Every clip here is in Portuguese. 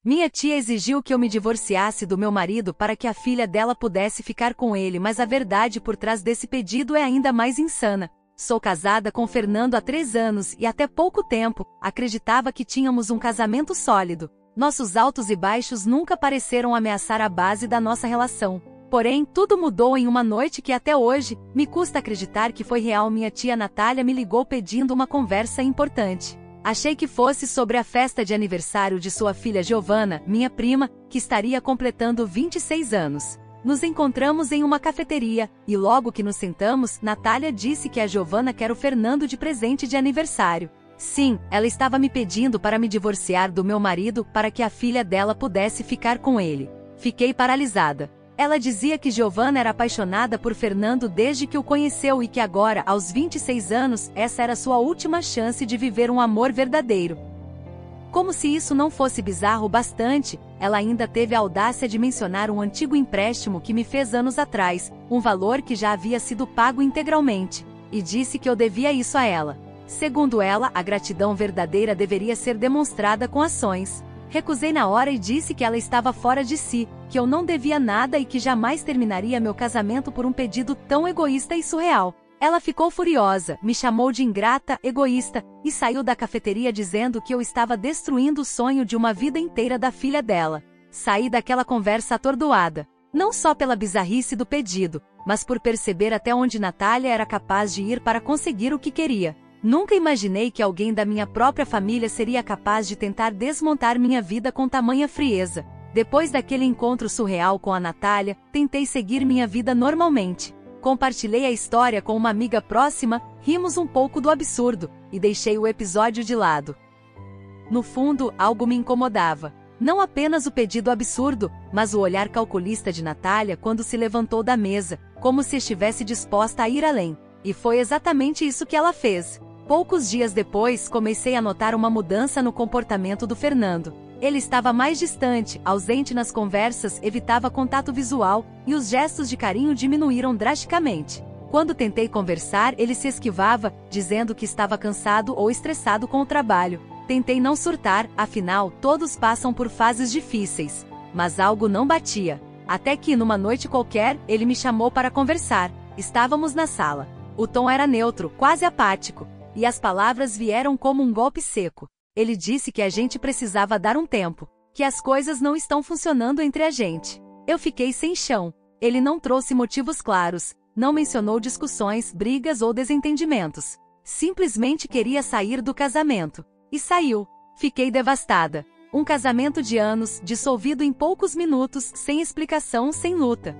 Minha tia exigiu que eu me divorciasse do meu marido para que a filha dela pudesse ficar com ele, mas a verdade por trás desse pedido é ainda mais insana. Sou casada com Fernando há 3 anos e até pouco tempo acreditava que tínhamos um casamento sólido. Nossos altos e baixos nunca pareceram ameaçar a base da nossa relação. Porém, tudo mudou em uma noite que até hoje me custa acreditar que foi real. Minha tia Natália me ligou pedindo uma conversa importante. Achei que fosse sobre a festa de aniversário de sua filha Giovana, minha prima, que estaria completando 26 anos. Nos encontramos em uma cafeteria, e logo que nos sentamos, Natália disse que a Giovana quer o Fernando de presente de aniversário. Sim, ela estava me pedindo para me divorciar do meu marido para que a filha dela pudesse ficar com ele. Fiquei paralisada. Ela dizia que Giovana era apaixonada por Fernando desde que o conheceu e que agora, aos 26 anos, essa era sua última chance de viver um amor verdadeiro. Como se isso não fosse bizarro bastante, ela ainda teve a audácia de mencionar um antigo empréstimo que me fez anos atrás, um valor que já havia sido pago integralmente, e disse que eu devia isso a ela. Segundo ela, a gratidão verdadeira deveria ser demonstrada com ações. Recusei na hora e disse que ela estava fora de si, que eu não devia nada e que jamais terminaria meu casamento por um pedido tão egoísta e surreal. Ela ficou furiosa, me chamou de ingrata, egoísta, e saiu da cafeteria dizendo que eu estava destruindo o sonho de uma vida inteira da filha dela. Saí daquela conversa atordoada, não só pela bizarrice do pedido, mas por perceber até onde Natália era capaz de ir para conseguir o que queria. Nunca imaginei que alguém da minha própria família seria capaz de tentar desmontar minha vida com tamanha frieza. Depois daquele encontro surreal com a Natália, tentei seguir minha vida normalmente. Compartilhei a história com uma amiga próxima, rimos um pouco do absurdo, e deixei o episódio de lado. No fundo, algo me incomodava. Não apenas o pedido absurdo, mas o olhar calculista de Natália quando se levantou da mesa, como se estivesse disposta a ir além. E foi exatamente isso que ela fez. Poucos dias depois, comecei a notar uma mudança no comportamento do Fernando. Ele estava mais distante, ausente nas conversas, evitava contato visual, e os gestos de carinho diminuíram drasticamente. Quando tentei conversar, ele se esquivava, dizendo que estava cansado ou estressado com o trabalho. Tentei não surtar, afinal, todos passam por fases difíceis. Mas algo não batia. Até que, numa noite qualquer, ele me chamou para conversar. Estávamos na sala. O tom era neutro, quase apático, e as palavras vieram como um golpe seco. Ele disse que a gente precisava dar um tempo, que as coisas não estão funcionando entre a gente. Eu fiquei sem chão. Ele não trouxe motivos claros, não mencionou discussões, brigas ou desentendimentos. Simplesmente queria sair do casamento. E saiu. Fiquei devastada. Um casamento de anos, dissolvido em poucos minutos, sem explicação, sem luta.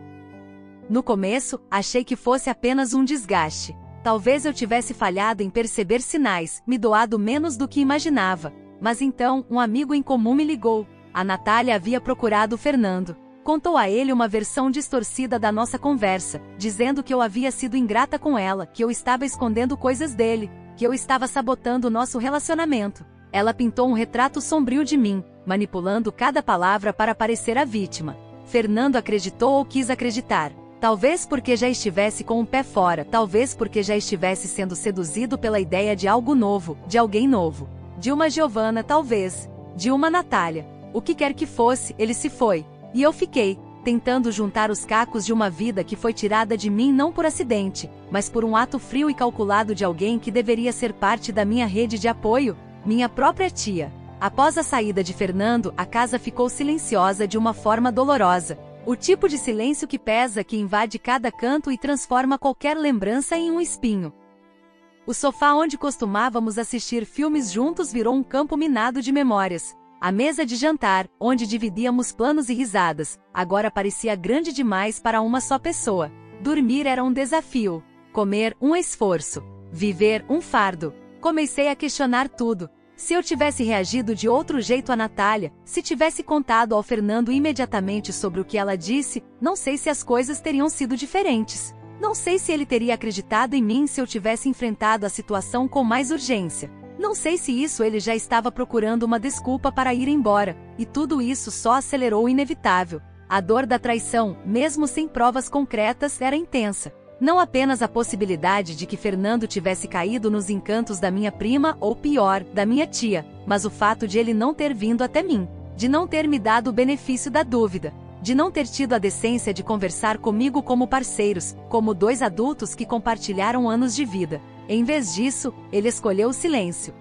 No começo, achei que fosse apenas um desgaste. Talvez eu tivesse falhado em perceber sinais, me doado menos do que imaginava. Mas então, um amigo em comum me ligou. A Natália havia procurado o Fernando. Contou a ele uma versão distorcida da nossa conversa, dizendo que eu havia sido ingrata com ela, que eu estava escondendo coisas dele, que eu estava sabotando o nosso relacionamento. Ela pintou um retrato sombrio de mim, manipulando cada palavra para parecer a vítima. Fernando acreditou ou quis acreditar. Talvez porque já estivesse com o pé fora, talvez porque já estivesse sendo seduzido pela ideia de algo novo, de alguém novo. De uma Giovana, talvez. De uma Natália. O que quer que fosse, ele se foi. E eu fiquei, tentando juntar os cacos de uma vida que foi tirada de mim não por acidente, mas por um ato frio e calculado de alguém que deveria ser parte da minha rede de apoio, minha própria tia. Após a saída de Fernando, a casa ficou silenciosa de uma forma dolorosa. O tipo de silêncio que pesa, que invade cada canto e transforma qualquer lembrança em um espinho. O sofá onde costumávamos assistir filmes juntos virou um campo minado de memórias. A mesa de jantar, onde dividíamos planos e risadas, agora parecia grande demais para uma só pessoa. Dormir era um desafio. Comer, um esforço. Viver, um fardo. Comecei a questionar tudo. Se eu tivesse reagido de outro jeito a Natália, se tivesse contado ao Fernando imediatamente sobre o que ela disse, não sei se as coisas teriam sido diferentes. Não sei se ele teria acreditado em mim se eu tivesse enfrentado a situação com mais urgência. Não sei se ele já estava procurando uma desculpa para ir embora, e tudo isso só acelerou o inevitável. A dor da traição, mesmo sem provas concretas, era intensa. Não apenas a possibilidade de que Fernando tivesse caído nos encantos da minha prima, ou pior, da minha tia, mas o fato de ele não ter vindo até mim. de não ter me dado o benefício da dúvida, de não ter tido a decência de conversar comigo como parceiros, como dois adultos que compartilharam anos de vida. Em vez disso, ele escolheu o silêncio.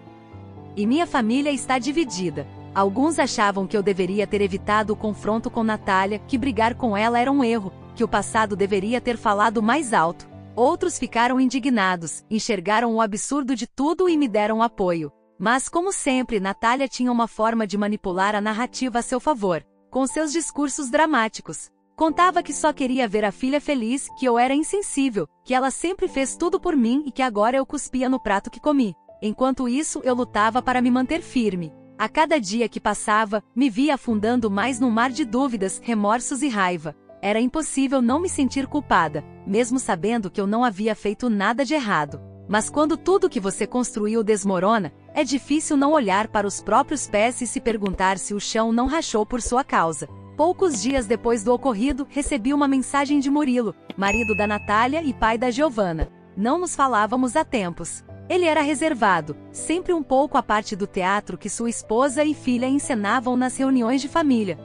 E minha família está dividida. Alguns achavam que eu deveria ter evitado o confronto com Natália, que brigar com ela era um erro, que o passado deveria ter falado mais alto. Outros ficaram indignados, enxergaram o absurdo de tudo e me deram apoio. Mas, como sempre, Natália tinha uma forma de manipular a narrativa a seu favor, com seus discursos dramáticos. Contava que só queria ver a filha feliz, que eu era insensível, que ela sempre fez tudo por mim e que agora eu cuspia no prato que comi. Enquanto isso, eu lutava para me manter firme. A cada dia que passava, me via afundando mais num mar de dúvidas, remorsos e raiva. Era impossível não me sentir culpada, mesmo sabendo que eu não havia feito nada de errado. Mas quando tudo que você construiu desmorona, é difícil não olhar para os próprios pés e se perguntar se o chão não rachou por sua causa. Poucos dias depois do ocorrido, recebi uma mensagem de Murilo, marido da Natália e pai da Giovana. Não nos falávamos há tempos. Ele era reservado, sempre um pouco à parte do teatro que sua esposa e filha encenavam nas reuniões de família.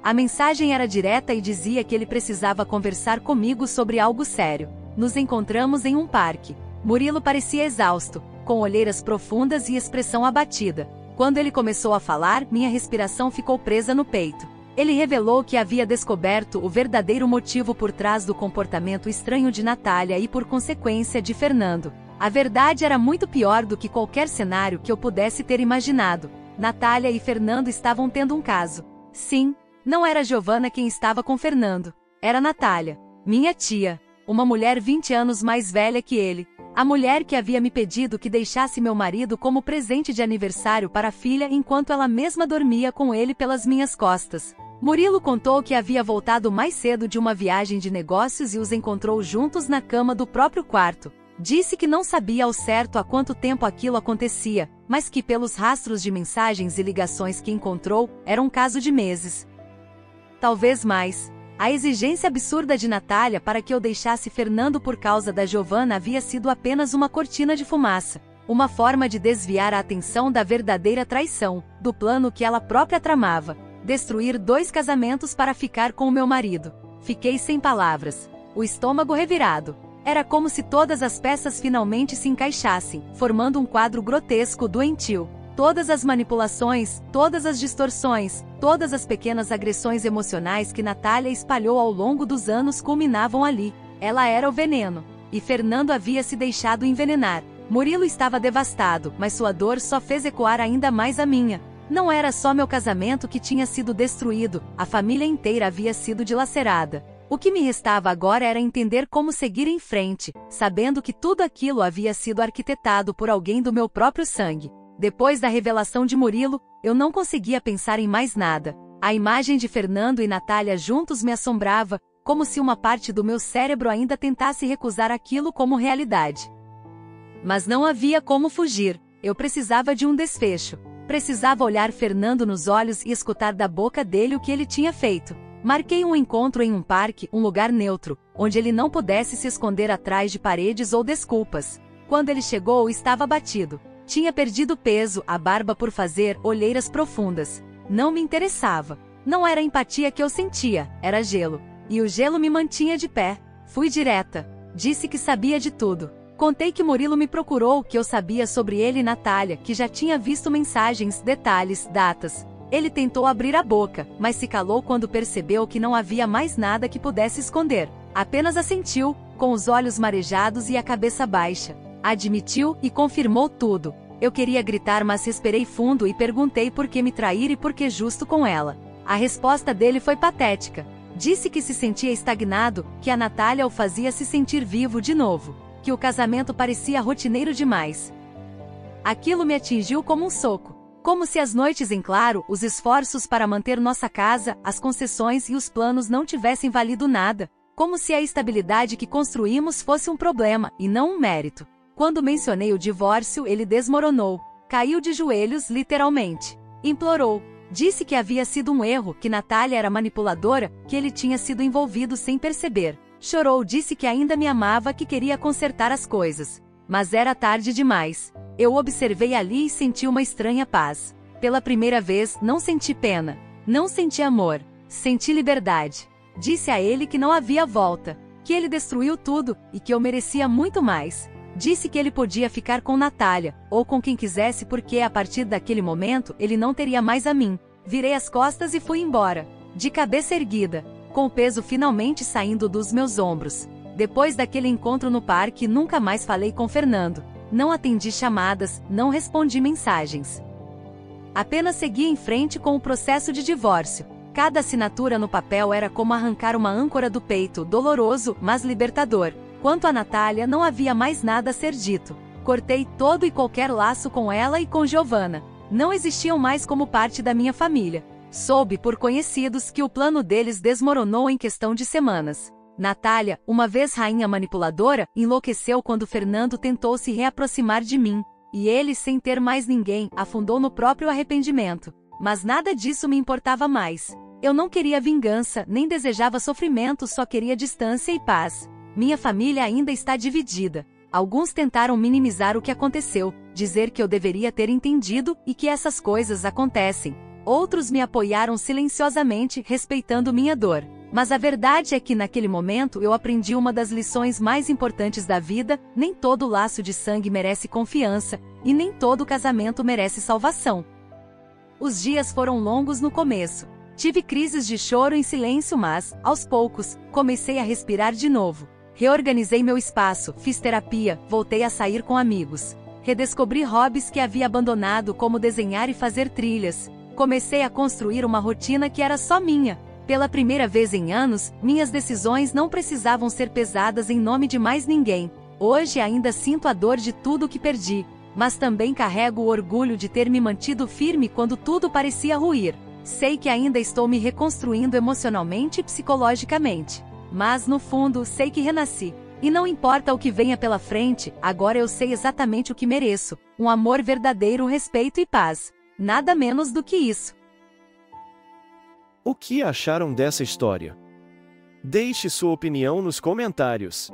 A mensagem era direta e dizia que ele precisava conversar comigo sobre algo sério. Nos encontramos em um parque. Murilo parecia exausto, com olheiras profundas e expressão abatida. Quando ele começou a falar, minha respiração ficou presa no peito. Ele revelou que havia descoberto o verdadeiro motivo por trás do comportamento estranho de Natália e, por consequência, de Fernando. A verdade era muito pior do que qualquer cenário que eu pudesse ter imaginado. Natália e Fernando estavam tendo um caso. Sim, não era Giovana quem estava com Fernando. Era Natália, minha tia, uma mulher 20 anos mais velha que ele. A mulher que havia me pedido que deixasse meu marido como presente de aniversário para a filha enquanto ela mesma dormia com ele pelas minhas costas. Murilo contou que havia voltado mais cedo de uma viagem de negócios e os encontrou juntos na cama do próprio quarto. Disse que não sabia ao certo há quanto tempo aquilo acontecia, mas que pelos rastros de mensagens e ligações que encontrou, era um caso de meses. Talvez mais. A exigência absurda de Natália para que eu deixasse Fernando por causa da Giovana havia sido apenas uma cortina de fumaça. Uma forma de desviar a atenção da verdadeira traição, do plano que ela própria tramava. Destruir 2 casamentos para ficar com o meu marido. Fiquei sem palavras. O estômago revirado. Era como se todas as peças finalmente se encaixassem, formando um quadro grotesco doentio. Todas as manipulações, todas as distorções, todas as pequenas agressões emocionais que Natália espalhou ao longo dos anos culminavam ali. Ela era o veneno. E Fernando havia se deixado envenenar. Murilo estava devastado, mas sua dor só fez ecoar ainda mais a minha. Não era só meu casamento que tinha sido destruído, a família inteira havia sido dilacerada. O que me restava agora era entender como seguir em frente, sabendo que tudo aquilo havia sido arquitetado por alguém do meu próprio sangue. Depois da revelação de Murilo, eu não conseguia pensar em mais nada. A imagem de Fernando e Natália juntos me assombrava, como se uma parte do meu cérebro ainda tentasse recusar aquilo como realidade. Mas não havia como fugir. Eu precisava de um desfecho. Precisava olhar Fernando nos olhos e escutar da boca dele o que ele tinha feito. Marquei um encontro em um parque, um lugar neutro, onde ele não pudesse se esconder atrás de paredes ou desculpas. Quando ele chegou, estava abatido. Tinha perdido peso, a barba por fazer, olheiras profundas. Não me interessava. Não era empatia que eu sentia, era gelo. E o gelo me mantinha de pé. Fui direta. Disse que sabia de tudo. Contei que Murilo me procurou, que eu sabia sobre ele e Natália, que já tinha visto mensagens, detalhes, datas. Ele tentou abrir a boca, mas se calou quando percebeu que não havia mais nada que pudesse esconder. Apenas assentiu, com os olhos marejados e a cabeça baixa. Admitiu e confirmou tudo. Eu queria gritar, mas respirei fundo e perguntei por que me trair e por que justo com ela. A resposta dele foi patética. Disse que se sentia estagnado, que a Natália o fazia se sentir vivo de novo. Que o casamento parecia rotineiro demais. Aquilo me atingiu como um soco. Como se as noites em claro, os esforços para manter nossa casa, as concessões e os planos não tivessem valido nada. Como se a estabilidade que construímos fosse um problema, e não um mérito. Quando mencionei o divórcio, ele desmoronou. Caiu de joelhos, literalmente. Implorou. Disse que havia sido um erro, que Natália era manipuladora, que ele tinha sido envolvido sem perceber. Chorou, disse que ainda me amava, que queria consertar as coisas. Mas era tarde demais. Eu observei ali e senti uma estranha paz. Pela primeira vez, não senti pena. Não senti amor. Senti liberdade. Disse a ele que não havia volta. Que ele destruiu tudo, e que eu merecia muito mais. Disse que ele podia ficar com Natália, ou com quem quisesse porque a partir daquele momento ele não teria mais a mim. Virei as costas e fui embora. De cabeça erguida, com o peso finalmente saindo dos meus ombros. Depois daquele encontro no parque nunca mais falei com Fernando. Não atendi chamadas, não respondi mensagens. Apenas segui em frente com o processo de divórcio. Cada assinatura no papel era como arrancar uma âncora do peito, doloroso, mas libertador. Quanto a Natália, não havia mais nada a ser dito. Cortei todo e qualquer laço com ela e com Giovanna. Não existiam mais como parte da minha família. Soube por conhecidos que o plano deles desmoronou em questão de semanas. Natália, uma vez rainha manipuladora, enlouqueceu quando Fernando tentou se reaproximar de mim. E ele, sem ter mais ninguém, afundou no próprio arrependimento. Mas nada disso me importava mais. Eu não queria vingança, nem desejava sofrimento, só queria distância e paz. Minha família ainda está dividida. Alguns tentaram minimizar o que aconteceu, dizer que eu deveria ter entendido e que essas coisas acontecem. Outros me apoiaram silenciosamente, respeitando minha dor. Mas a verdade é que naquele momento eu aprendi uma das lições mais importantes da vida: nem todo laço de sangue merece confiança, e nem todo casamento merece salvação. Os dias foram longos no começo. Tive crises de choro em silêncio, mas, aos poucos, comecei a respirar de novo. Reorganizei meu espaço, fiz terapia, voltei a sair com amigos. Redescobri hobbies que havia abandonado, como desenhar e fazer trilhas. Comecei a construir uma rotina que era só minha. Pela primeira vez em anos, minhas decisões não precisavam ser pesadas em nome de mais ninguém. Hoje ainda sinto a dor de tudo que perdi, mas também carrego o orgulho de ter me mantido firme quando tudo parecia ruir. Sei que ainda estou me reconstruindo emocionalmente e psicologicamente. Mas no fundo, sei que renasci. E não importa o que venha pela frente, agora eu sei exatamente o que mereço: um amor verdadeiro, respeito e paz. Nada menos do que isso. O que acharam dessa história? Deixe sua opinião nos comentários.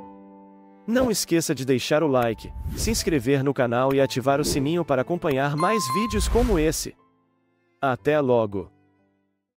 Não esqueça de deixar o like, se inscrever no canal e ativar o sininho para acompanhar mais vídeos como esse. Até logo!